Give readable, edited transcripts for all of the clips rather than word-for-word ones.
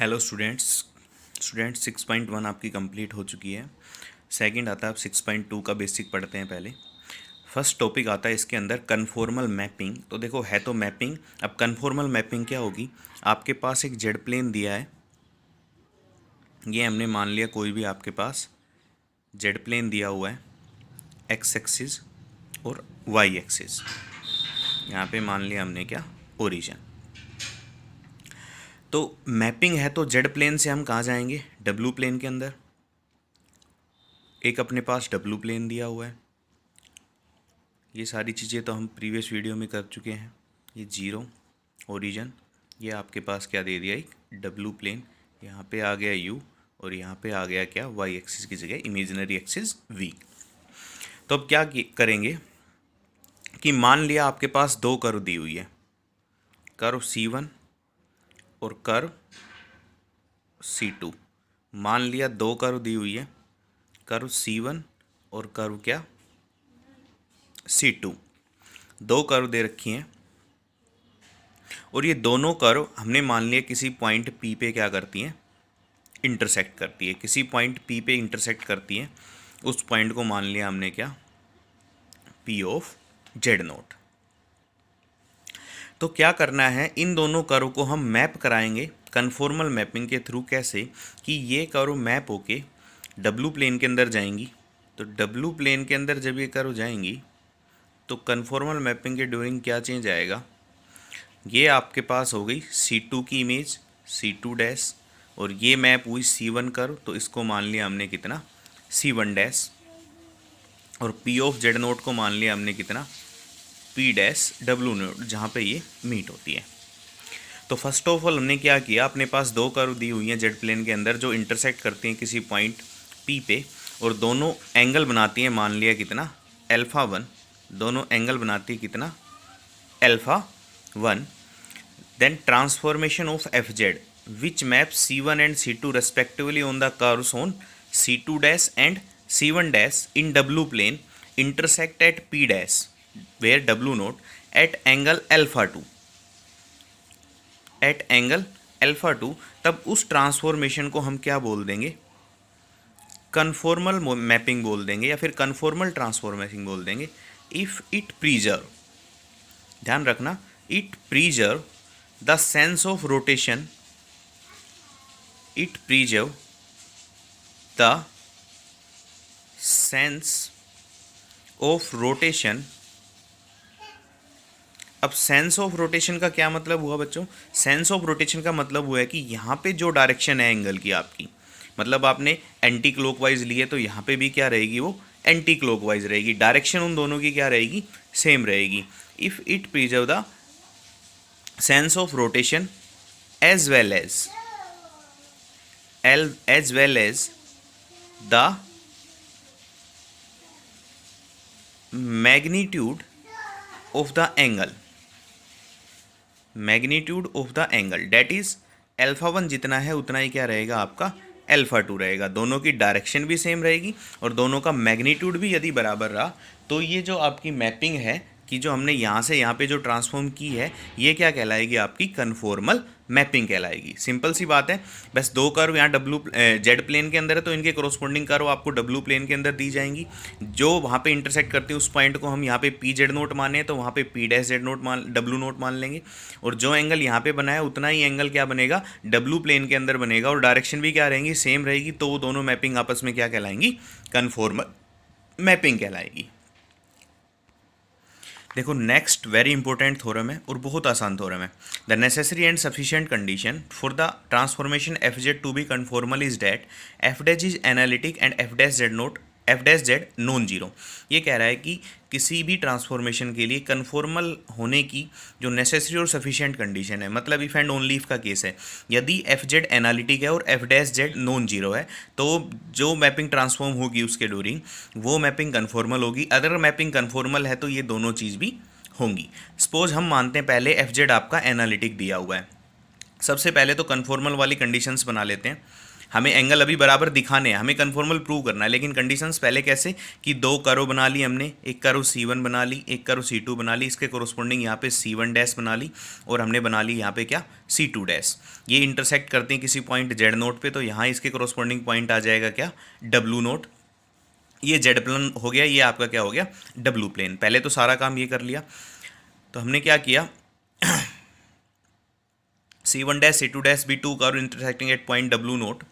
Hello students. 6.1 आपकी complete हो चुकी है। सेकंड आता है, आप 6.2 का बेसिक पढ़ते हैं पहले। फर्स्ट टॉपिक आता है इसके अंदर कन्फॉर्मल मैपिंग। तो देखो, है तो मैपिंग। अब कन्फॉर्मल मैपिंग क्या होगी? आपके पास एक जेड प्लेन दिया है, ये हमने मान लिया कोई भी आपके पास जेड प्लेन दिया हुआ है, एक्स एक्सिस और वाई एक्सिस। यहाँ पे मान लिया हमने क्या, ओरिजिन। तो मैपिंग है तो जेड प्लेन से हम कहाँ जाएंगे? डब्ल्यू प्लेन के अंदर। एक अपने पास डब्ल्यू प्लेन दिया हुआ है। ये सारी चीज़ें तो हम प्रीवियस वीडियो में कर चुके हैं। ये जीरो ओरिजिन, ये आपके पास क्या दे दिया, एक डब्ल्यू प्लेन। यहाँ पे आ गया यू और यहाँ पे आ गया क्या, वाई एक्सिस की जगह इमेजिनरी एक्सिस वी। तो अब क्या करेंगे कि मान लिया आपके पास दो कर्व दी हुई है, कर्व C1 और कर्व C2। मान लिया दो कर्व दी हुई है, कर्व C1 और कर्व क्या, C2। दो कर्व दे रखी हैं और ये दोनों कर्व हमने मान लिया किसी पॉइंट P पे क्या करती हैं, इंटरसेक्ट करती है। किसी पॉइंट P पे इंटरसेक्ट करती है, उस पॉइंट को मान लिया हमने क्या, P ऑफ जेड नोट। तो क्या करना है, इन दोनों कर्व को हम मैप कराएंगे कन्फॉर्मल मैपिंग के थ्रू। कैसे कि ये कर्व मैप होके डब्ल्यू प्लेन के अंदर जाएंगी। तो डब्ल्यू प्लेन के अंदर जब ये कर्व जाएंगी तो कन्फॉर्मल मैपिंग के ड्यूरिंग क्या चेंज आएगा, ये आपके पास हो गई C2 की इमेज, C2 डैश, और ये मैप हुई C1 कर्व, तो इसको मान लिया हमने कितना, C1 डैश, और P ऑफ जेड नोट को मान लिया हमने कितना, P डैश डब्ल्यू नोट, जहाँ पे ये मीट होती है। तो फर्स्ट ऑफ ऑल हमने क्या किया, अपने पास दो कर्व दी हुई हैं जेड प्लेन के अंदर जो इंटरसेक्ट करती हैं किसी पॉइंट P पे, और दोनों एंगल बनाती हैं मान लिया कितना, अल्फ़ा 1। दोनों एंगल बनाती है कितना, alpha 1। Then transformation of fz which maps C1 and C2 respectively on the curves on C2 dash and C1 dash in W plane intersect at P dash where W naught at angle alpha 2, at angle alpha 2। तब उस transformation को हम क्या बोल देंगे, conformal mapping बोल देंगे या फिर कन्फॉर्मल ट्रांसफॉर्मेशन बोल देंगे। इफ़ इट प्रीजर्व, ध्यान रखना, it preserve the sense of rotation, it preserve the sense of rotation। अब सेंस ऑफ रोटेशन का क्या मतलब हुआ बच्चों? सेंस ऑफ रोटेशन का मतलब हुआ है कि यहाँ पे जो डायरेक्शन है एंगल की आपकी, मतलब आपने एंटी क्लॉकवाइज ली है तो यहाँ पे भी क्या रहेगी, वो एंटी क्लॉकवाइज रहेगी। डायरेक्शन उन दोनों की क्या रहेगी, सेम रहेगी। If it preserve the sense of rotation as well as the magnitude of the angle, that is alpha 1 जितना है उतना ही क्या रहेगा आपका, अल्फा 2 रहेगा। दोनों की डायरेक्शन भी सेम रहेगी और दोनों का मैग्नीट्यूड भी यदि बराबर रहा तो ये जो आपकी मैपिंग है कि जो हमने यहाँ से यहाँ पे जो ट्रांसफॉर्म की है, ये क्या कहलाएगी, आपकी कन्फॉर्मल मैपिंग कहलाएगी। सिंपल सी बात है, बस दो कर्व यहाँ जेड प्लेन के अंदर है तो इनके कोरोस्पोंडिंग कर्व आपको डब्ल्यू प्लेन के अंदर दी जाएंगी। जो वहाँ पे इंटरसेक्ट करती है उस पॉइंट को हम यहाँ पे पी जेड नोट माने तो वहाँ पे P dash Z note W note मान लेंगे। और जो एंगल यहाँ पे बना है उतना ही एंगल क्या बनेगा, डब्ल्यू प्लेन के अंदर बनेगा, और डायरेक्शन भी क्या रहेंगी, सेम रहेगी। तो वो दोनों मैपिंग आपस में क्या कहलाएंगी, कन्फॉर्मल मैपिंग कहलाएगी। देखो, नेक्स्ट वेरी इंपॉर्टेंट थ्योरम है और बहुत आसान थ्योरम है। The necessary and sufficient condition for the transformation f z to be conformal is that f dash is analytic and f dash z non zero. ये कह रहा है कि किसी भी ट्रांसफॉर्मेशन के लिए कन्फॉर्मल होने की जो नेसेसरी और सफिशिएंट कंडीशन है, मतलब इफ एंड ओनली इफ का केस है, यदि एफ जेड एनालिटिक है और F dash z non zero है तो जो मैपिंग ट्रांसफॉर्म होगी उसके ड्यूरिंग वो मैपिंग कन्फॉर्मल होगी। अगर मैपिंग कन्फॉर्मल है तो ये दोनों चीज़ भी होंगी। सपोज हम मानते हैं पहले एफ जेड आपका एनालिटिक दिया हुआ है। सबसे पहले तो कन्फॉर्मल वाली कंडीशंस बना लेते हैं। हमें एंगल अभी बराबर दिखाने हैं, हमें कन्फॉर्मल प्रूव करना है, लेकिन कंडीशंस पहले कैसे कि दो कर्व बना ली हमने, एक कर्व C1 बना ली, एक कर्व C2 बना ली, इसके कोरोस्पोंडिंग यहाँ पे C1 डैश बना ली, और हमने बना ली यहाँ पे क्या C2 डैश। ये इंटरसेक्ट करते हैं किसी पॉइंट Z नोट पे, तो यहाँ इसके कोरोस्पोंडिंग पॉइंट आ जाएगा क्या W नोट। ये जेड प्लेन हो गया, ये आपका क्या हो गया डब्लू प्लेन। पहले तो सारा काम ये कर लिया, तो हमने क्या किया C1 dash C2 dash be two curve intersecting at point W naught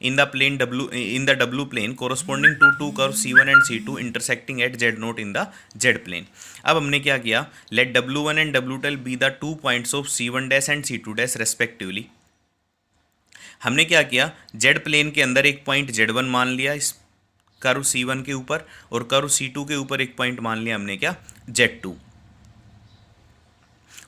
in the plane W in the W plane corresponding to two curves C1 and C2 intersecting at Z node in the Z plane। अब हमने क्या किया, let W1 and W12 be the 2 points of C1 dash and C2 dash respectively। हमने क्या किया, Z plane के अंदर एक पॉइंट Z1 मान लिया इस कर्व C1 के ऊपर, और कर्व C2 के ऊपर एक पॉइंट मान लिया हमने क्या Z2।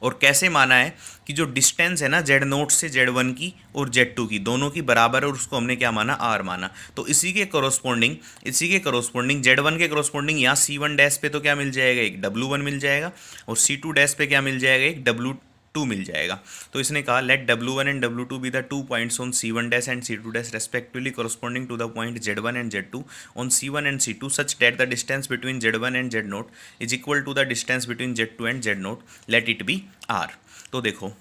और कैसे माना है कि जो डिस्टेंस है ना Z नोट से Z1 की और Z2 की दोनों की बराबर है, और उसको हमने क्या माना R माना। तो इसी के करोस्पोंडिंग Z1 के करोस्पोंडिंग यहाँ C1 डैश पे तो क्या मिल जाएगा, एक W1 मिल जाएगा, और C2 डैश पे क्या मिल जाएगा, एक W2 मिल जाएगा। तो इसने कहा let W1 and W2 be the 2 points on C1 dash and C2 dash respectively corresponding to the point Z1 and Z2 on C1 and C2 such that the distance between Z1 and Z note is equal to the distance between Z2 and Z note, let it be R। तो देखो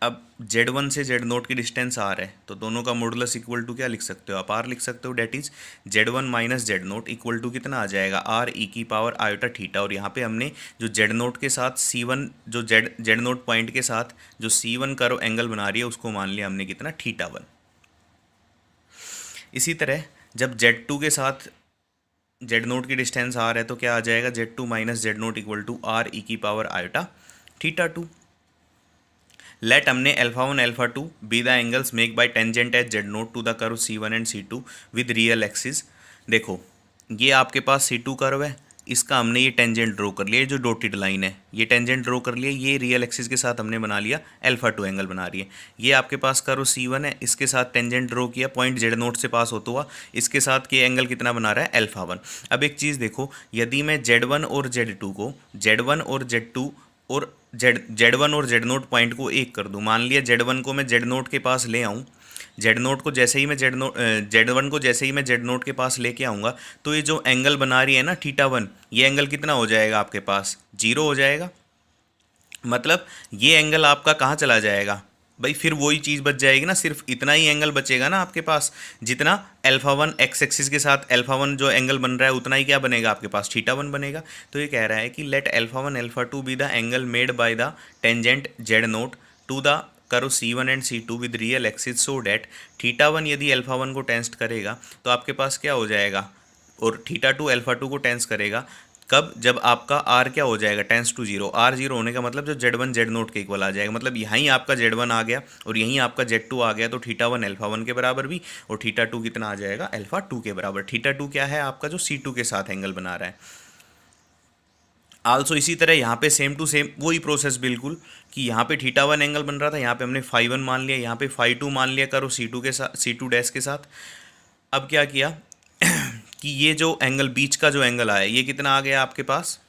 अब Z1 से Z naught की distance R है, तो दोनों का modulus equal to क्या लिख सकते हो आप, R लिख सकते हो। That is Z1 minus Z naught equal to कितना आ जाएगा, R e की पावर आयोटा थीटा। और यहाँ पे हमने जो Z नोट के साथ C1 जो Z नोट पॉइंट के साथ जो C1 कर्व एंगल बना रही है उसको मान लिया हमने कितना, θ1। इसी तरह जब Z2 के साथ Z नोट की डिस्टेंस R है तो क्या आ जाएगा, Z2 minus Z naught equal to R e की पावर आयोटा θ2। लेट हमने alpha 1 alpha 2 be the angles make by tangent at Z note to the curve C1 and C2 with real axis. देखो ये आपके पास C2 curve है, इसका हमने ये tangent draw कर लिया, ये जो डॉटेड लाइन है ये टेंजेंट ड्रॉ कर लिया, ये रियल एक्सिस के साथ हमने बना लिया अल्फा 2 एंगल बना रही है। ये आपके पास कर्व C1 है, इसके साथ टेंजेंट ड्रॉ किया पॉइंट Z नोट से पास होता हुआ, इसके साथ ये एंगल कितना बना रहा है, अल्फा 1। अब एक चीज़ देखो, यदि मैं Z1 और Z2 को Z1 और Z2 और Z1 और Z नोट पॉइंट को एक कर दूं, मान लिया Z1 को मैं Z नोट के पास ले आऊं, Z नोट को जैसे ही मैं Z1 को जैसे ही मैं Z नोट के पास लेके आऊँगा, तो ये जो एंगल बना रही है ना θ1, ये एंगल कितना हो जाएगा आपके पास, 0 हो जाएगा। मतलब ये एंगल आपका कहाँ चला जाएगा भाई, फिर वही चीज़ बच जाएगी ना, सिर्फ इतना ही एंगल बचेगा ना आपके पास, जितना अल्फा 1 एक्स एक्सिस के साथ अल्फा 1 जो एंगल बन रहा है उतना ही क्या बनेगा आपके पास, θ1 बनेगा। तो ये कह रहा है कि let alpha 1 alpha 2 be the angle made by the tangent Z note to the curve C1 and C2 with real axis so that θ1 यदि अल्फा 1 को टेंस्ट करेगा तो आपके पास क्या हो जाएगा, और θ2 अल्फा 2 को टेंस करेगा कब, जब आपका R क्या हो जाएगा, टेंस टू 0। R 0 होने का मतलब जो Z1 Z नोट के इक्वल आ जाएगा, मतलब यहीं आपका Z1 आ गया और यहीं आपका Z2 आ गया, तो θ1 अल्फा 1 के बराबर भी, और θ2 कितना आ जाएगा, अल्फा 2 के बराबर। θ2 क्या है आपका, जो C2 के साथ एंगल बना रहा है। आल्सो इसी तरह यहाँ पे सेम टू सेम वही प्रोसेस बिल्कुल, कि यहाँ पे θ1 एंगल बन रहा था, यहाँ पे हमने φ1 मान लिया, यहाँ पे φ2 मान लिया करो C2 के साथ, C2 डैश के साथ। अब क्या किया कि ये जो एंगल बीच का जो एंगल आया ये कितना आ गया आपके पास,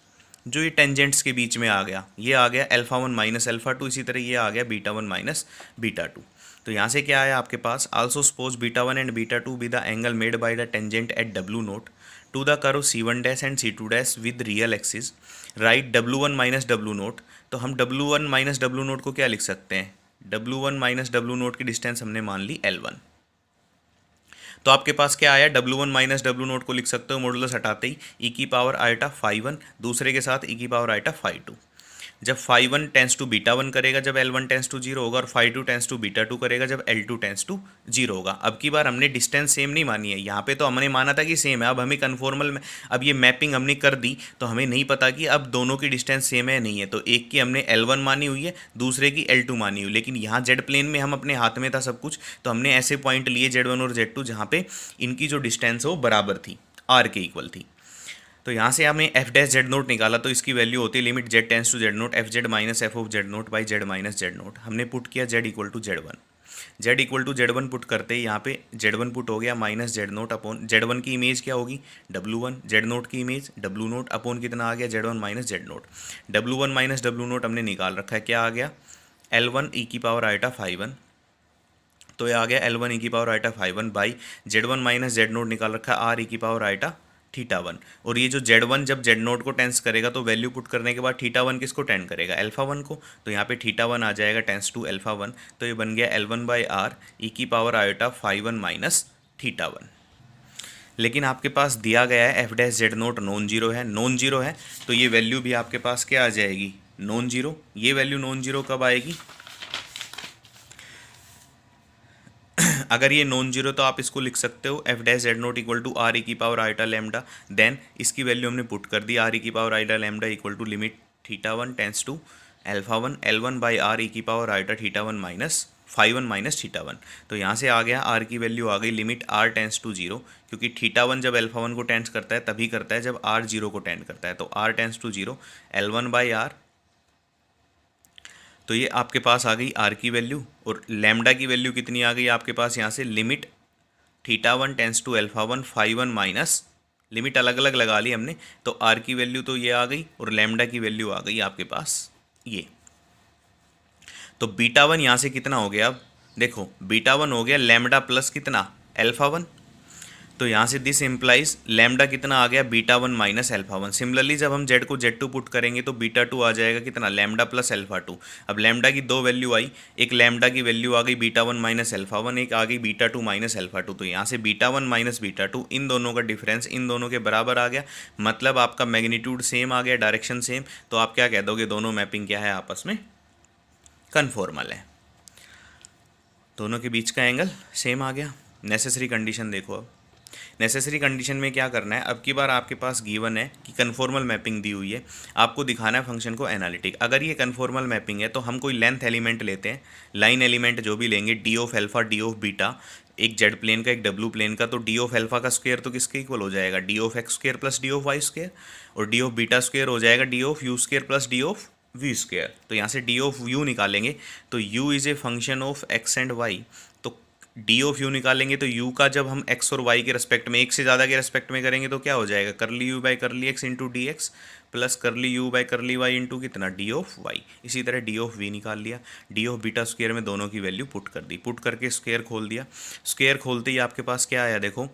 जो ये टेंजेंट्स के बीच में आ गया, ये आ गया अल्फा 1 माइनस अल्फा 2। इसी तरह ये आ गया β1 माइनस β2। तो यहाँ से क्या आया आपके पास, also suppose β1 and β2 be the angle made by the tangent at W nought to the curve C1 dash and C2 dash with real axis, right W1 minus W nought. तो हम W1 माइनस W नोट को क्या लिख सकते हैं, W1 minus W note की distance हमने मान ली L1। तो आपके पास क्या आया, W1 माइनस W नोट को लिख सकते हो मॉडुलस हटाते ही e की पावर आयोटा φ1, दूसरे के साथ e की पावर आयोटा φ2। जब φ1 टेंस टू β1 करेगा जब L1 टेंस टू 0 होगा, और φ2 टेंस टू β2 करेगा जब L2 टेंस टू 0 होगा। अब की बार हमने डिस्टेंस सेम नहीं मानी है, यहाँ पे तो हमने माना था कि सेम है, अब हमें कन्फॉर्मल में अब ये मैपिंग हमने कर दी, तो हमें नहीं पता कि अब दोनों की डिस्टेंस सेम है नहीं है। तो एक की हमने L1 मानी हुई है, दूसरे की L2 मानी हुई, लेकिन यहाँ Z प्लेन में हम अपने हाथ में था सब कुछ, तो हमने ऐसे पॉइंट लिए Z1 और Z2 जहाँ पे इनकी जो डिस्टेंस है वो बराबर थी, R के इक्वल थी। तो यहाँ से हमने एफ डैश जेड नोट निकाला, तो इसकी वैल्यू होती है limit z tends to z naught f z minus f of z naught by z minus z naught. हमने पुट किया z equal to z one, z equal to z one put करते ही यहाँ पे z one put हो गया minus z naught upon z one की image क्या होगी डब्लू वन, जेड नोट की इमेज डब्लू नोट अपॉन कितना आ गया z one minus z note. W one minus W note हमने निकाल रखा है, क्या आ गया एल वन ई की पावर आइटा फाइव वन तो ये आ गया L1 ई की power iota phi one by Z1 minus z naught निकाल रखा है आर ई की पावर आइटा थीटा वन। और ये जो Z1 जब जेड नोट को टेंस करेगा तो वैल्यू पुट करने के बाद थीटा वन किसको टेंड करेगा, अल्फा वन को। तो यहाँ पे थीटा वन आ जाएगा टेंस टू अल्फा वन। तो ये बन गया L1 बाई आर ई की power iota phi one minus theta one. लेकिन आपके पास दिया गया है f dash Z naught non zero है, नॉन जीरो है तो ये वैल्यू भी आपके पास क्या आ जाएगी, नॉन जीरो। ये वैल्यू नॉन जीरो कब आएगी, अगर ये नॉन जीरो तो आप इसको लिख सकते हो F dash Z nought equal to R ई की पावर आइटा लैम्डा। देन इसकी वैल्यू हमने पुट कर दी आर ई की power iota lambda equal to limit theta one tends to alpha one L1 by R E की power iota theta one minus phi one minus theta one. तो यहाँ से आ गया आर की वैल्यू आ गई limit r tends to zero, क्योंकि थीटा वन जब अल्फा वन को टेंस करता है तभी करता है जब आर जीरो को टेंड करता है। तो r tends to zero L1 by r, तो ये आपके पास आ गई आर की वैल्यू। और लैम्डा की वैल्यू कितनी आ गई आपके पास यहाँ से, limit theta one tends to alpha one phi one minus, limit अलग अलग लगा ली हमने। तो आर की वैल्यू तो ये आ गई और लैम्डा की वैल्यू आ गई आपके पास ये। तो बीटा वन यहाँ से कितना हो गया, अब देखो बीटा वन हो गया लैम्डा प्लस कितना अल्फा वन। तो यहाँ से दिस इम्प्लाइज लैम्डा कितना आ गया, beta one minus alpha one. Similarly जब हम जेड को जेड टू पुट करेंगे तो बीटा टू आ जाएगा कितना, लैम्डा प्लस अल्फा टू। अब लैम्डा की दो वैल्यू आई, एक लैम्डा की वैल्यू आ गई beta one minus alpha one, एक आ गई beta two minus alpha two. तो यहाँ से beta one minus beta two, इन दोनों का डिफरेंस इन दोनों के बराबर आ गया, मतलब आपका मैग्नीट्यूड सेम आ गया, डायरेक्शन सेम। तो आप क्या कह दोगे, दोनों मैपिंग क्या है आपस में कन्फॉर्मल है, दोनों के बीच का एंगल सेम आ गया। नेसेसरी कंडीशन देखो, अब नेसेसरी कंडीशन में क्या करना है, अब की बार आपके पास गिवन है कि कन्फॉर्मल मैपिंग दी हुई है, आपको दिखाना है फंक्शन को एनालिटिक। अगर ये कन्फॉर्मल मैपिंग है तो हम कोई लेंथ एलिमेंट लेते हैं, लाइन एलिमेंट जो भी लेंगे, d of alpha d of beta, एक जेड प्लेन का एक डब्ल्यू प्लेन का। तो डी ऑफ अल्फा का स्क्वायर तो किसके इक्वल हो जाएगा, d of x square plus d of y square. और डी ऑफ बीटा स्क्वायर हो जाएगा d of u square plus d of v square. तो यहाँ से डी ऑफ यू निकालेंगे तो u is a function of x and Y. तो d of u निकालेंगे तो यू का जब हम एक्स और वाई के रेस्पेक्ट में, एक से ज़्यादा के रेस्पेक्ट में करेंगे तो क्या हो जाएगा, curly you by curly x into d x plus curly you by curly y into कितना, डी ऑफ वाई। इसी तरह डी ऑफ वी निकाल लिया, डी ऑफ बीटा स्क्वायर में दोनों की वैल्यू पुट कर दी, पुट करके स्क्वायर खोल दिया। स्क्वायर खोलते ही आपके पास क्या आया, देखो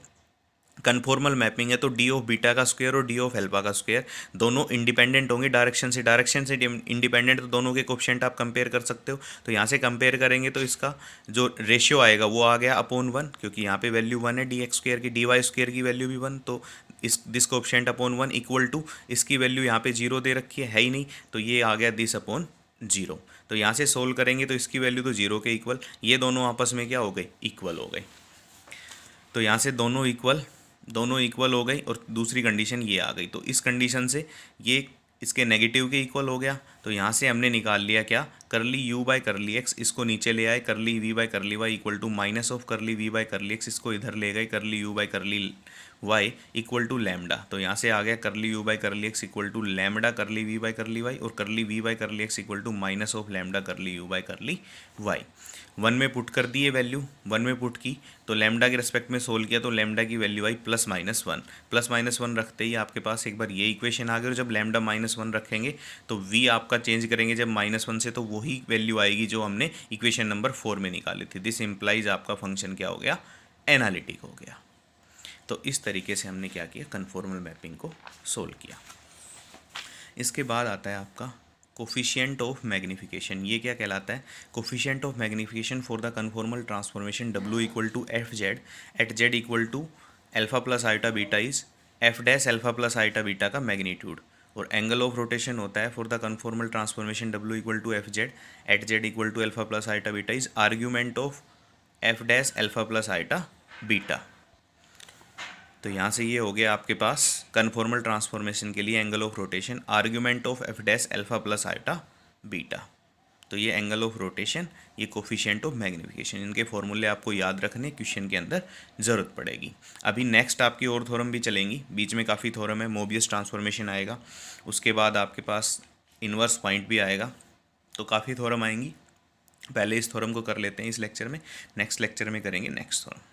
कन्फॉर्मल मैपिंग है तो डी ऑफ बीटा का स्क्वायर और डी ऑफ अल्फा का स्क्वायर दोनों इंडिपेंडेंट होंगे डायरेक्शन से, डायरेक्शन से इंडिपेंडेंट, तो दोनों के कोफिशिएंट आप कंपेयर कर सकते हो। तो यहाँ से कंपेयर करेंगे तो इसका जो रेशियो आएगा वो आ गया अपॉन वन, क्योंकि यहाँ पे वैल्यू वन है डी एक्स स्क्वायर की, डी वाई स्क्वायर की वैल्यू भी वन, तो इस this coefficient upon one equal to, इसकी वैल्यू यहाँ पे जीरो दे रखी है ही नहीं, तो ये आ गया दिस अपॉन जीरो। तो यहाँ से सोल्व करेंगे तो इसकी वैल्यू तो जीरो के इक्वल, ये दोनों आपस में क्या हो गए, इक्वल हो गए। तो यहाँ से दोनों इक्वल हो गई और दूसरी कंडीशन ये आ गई। तो इस कंडीशन से ये इसके नेगेटिव के इक्वल हो गया। तो यहाँ से हमने निकाल लिया क्या, करली यू बाई करली एक्स, इसको नीचे ले आए, curly V by curly Y equal to minus of curly V by curly X, इसको इधर ले गए, curly you by curly Y equal to lambda. तो यहाँ से आ गया curly you by curly X equal to lambda curly V by curly Y, और curly V by curly X equal to minus of lambda curly you by curly Y. One में put कर दी ये वैल्यू, वन में put की तो lambda के respect में सोल्व किया तो लैम्डा की वैल्यू आई प्लस माइनस वन रखते ही आपके पास एक बार ये इक्वेशन आ गई। और जब लैम्डा माइनस वन रखेंगे तो वी आपका चेंज करेंगे जब माइनस वन से, तो वही वैल्यू आएगी जो हमने इक्वेशन नंबर 4 में निकाली थी। दिस इम्प्लाइज आपका फंक्शन क्या हो गया, एनालिटिक हो गया। तो इस तरीके से हमने क्या किया, कन्फॉर्मल मैपिंग को सोल्व किया। इसके बाद आता है आपका कोफिशिएंट ऑफ मैग्निफिकेशन। ये क्या कहलाता है, coefficient of magnification for the conformal transformation W equal to f z at z equal to alpha plus iota beta is f dash alpha plus iota beta का मैग्नीट्यूड। और angle of rotation होता है for the conformal transformation W equal to f z at z equal to alpha plus iota beta is argument of f dash alpha plus iota beta. तो यहाँ से ये हो गया आपके पास कन्फॉर्मल ट्रांसफॉर्मेशन के लिए angle of rotation, argument of f dash alpha plus iota beta. तो ये एंगल ऑफ रोटेशन, ये कोफिशिएंट ऑफ मैग्निफिकेशन, इनके फॉर्मूले आपको याद रखने क्वेश्चन के अंदर ज़रूरत पड़ेगी। अभी नेक्स्ट आपकी और थ्योरम भी चलेंगी, बीच में काफ़ी थ्योरम है, मोबियस ट्रांसफॉर्मेशन आएगा, उसके बाद आपके पास इन्वर्स पॉइंट भी आएगा, तो काफ़ी थ्योरम आएंगी। पहले इस थ्योरम को कर लेते हैं इस लेक्चर में, नेक्स्ट लेक्चर में करेंगे नेक्स्ट थ्योरम।